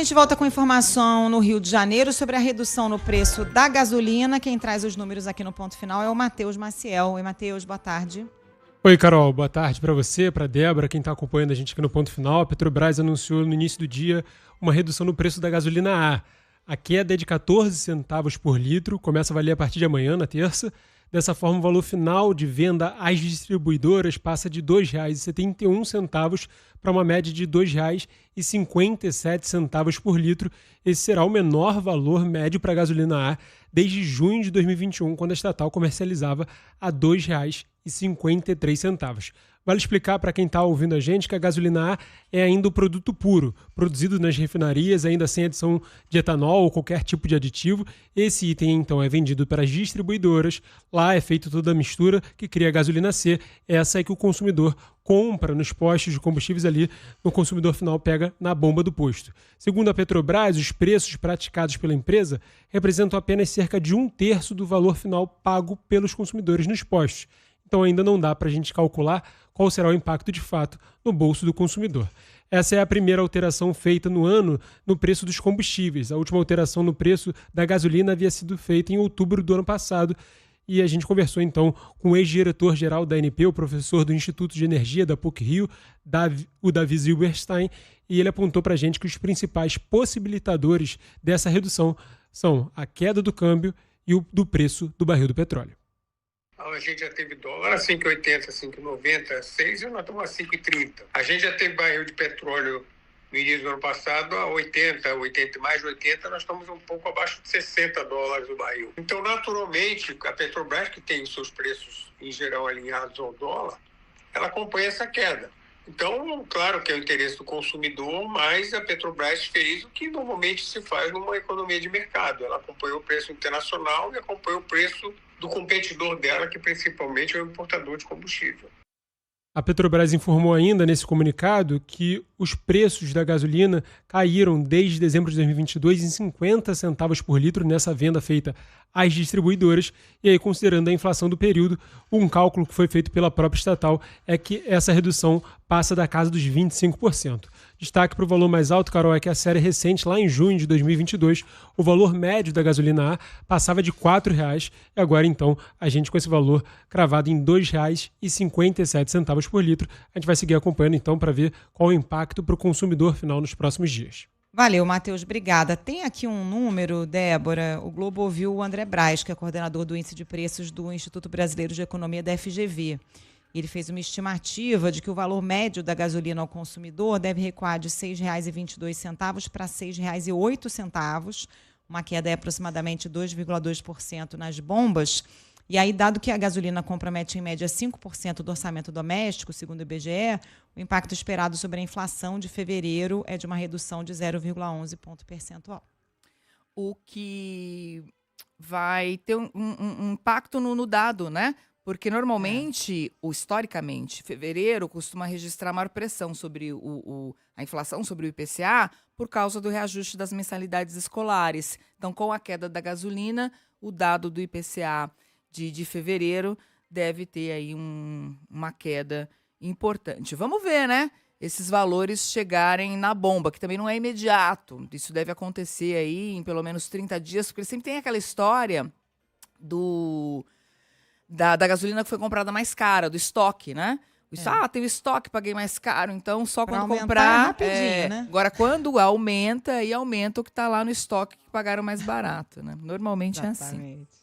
A gente volta com informação no Rio de Janeiro sobre a redução no preço da gasolina. Quem traz os números aqui no Ponto Final é o Matheus Maciel. Oi, Matheus, boa tarde. Oi, Carol, boa tarde para você, para Débora, quem está acompanhando a gente aqui no Ponto Final. A Petrobras anunciou no início do dia uma redução no preço da gasolina A. A queda é de 14 centavos por litro, começa a valer a partir de amanhã, na terça. Dessa forma, o valor final de venda às distribuidoras passa de R$ 2,71 para uma média de R$ 2,57 por litro. Esse será o menor valor médio para a gasolina A desde junho de 2021, quando a estatal comercializava a R$ 2,53. Vale explicar para quem está ouvindo a gente que a gasolina A é ainda o produto puro, produzido nas refinarias, ainda sem adição de etanol ou qualquer tipo de aditivo. Esse item, então, é vendido para as distribuidoras. Lá é feita toda a mistura que cria a gasolina C. Essa é que o consumidor compra nos postos de combustíveis ali, o consumidor final pega na bomba do posto. Segundo a Petrobras, os preços praticados pela empresa representam apenas cerca de 1/3 do valor final pago pelos consumidores nos postos. Então ainda não dá para a gente calcular qual será o impacto de fato no bolso do consumidor. Essa é a primeira alteração feita no ano no preço dos combustíveis. A última alteração no preço da gasolina havia sido feita em outubro do ano passado. E a gente conversou então com o ex-diretor-geral da ANP, o professor do Instituto de Energia da PUC-Rio, o Davi Zilberstein, e ele apontou para a gente que os principais possibilitadores dessa redução são a queda do câmbio e o do preço do barril do petróleo. A gente já teve dólar a 5,80, 5,90, 6 e nós estamos a 5,30. A gente já teve barril de petróleo no início do ano passado a 80, mais de 80, nós estamos um pouco abaixo de $60 o barril. Então, naturalmente, a Petrobras, que tem os seus preços em geral alinhados ao dólar, ela acompanha essa queda. Então, claro que é o interesse do consumidor, mas a Petrobras fez o que normalmente se faz numa economia de mercado. Ela acompanhou o preço internacional e acompanhou o preço do competidor dela, que principalmente é o importador de combustível. A Petrobras informou ainda nesse comunicado que os preços da gasolina caíram desde dezembro de 2022 em 50 centavos por litro nessa venda feita às distribuidoras. E aí, considerando a inflação do período, um cálculo que foi feito pela própria estatal é que essa redução passa da casa dos 25%. Destaque para o valor mais alto, Carol, é que a série recente, lá em junho de 2022, o valor médio da gasolina A passava de R$ 4,00 e agora, então, a gente com esse valor cravado em R$ 2,57 por litro. A gente vai seguir acompanhando, então, para ver qual o impacto para o consumidor final nos próximos dias. Valeu, Matheus, obrigada. Tem aqui um número, Débora. O Globo ouviu o André Braz, que é coordenador do Índice de Preços do Instituto Brasileiro de Economia da FGV. Ele fez uma estimativa de que o valor médio da gasolina ao consumidor deve recuar de R$ 6,22 para R$ 6,08, uma queda de aproximadamente 2,2% nas bombas. E aí, dado que a gasolina compromete em média 5% do orçamento doméstico, segundo o IBGE, o impacto esperado sobre a inflação de fevereiro é de uma redução de 0,11 ponto percentual. O que vai ter um impacto no dado, né? Porque normalmente, ou historicamente, fevereiro costuma registrar maior pressão sobre a inflação, sobre o IPCA, por causa do reajuste das mensalidades escolares. Então, com a queda da gasolina, o dado do IPCA de fevereiro deve ter aí uma queda importante. Vamos ver, né? Esses valores chegarem na bomba, que também não é imediato. Isso deve acontecer aí em pelo menos 30 dias, porque sempre tem aquela história da gasolina que foi comprada mais cara, do estoque, né? Tem o estoque, paguei mais caro, então só pra quando comprar. rapidinho, né? Agora, quando aumenta, aí aumenta o que está lá no estoque que pagaram mais barato, né? Normalmente é assim.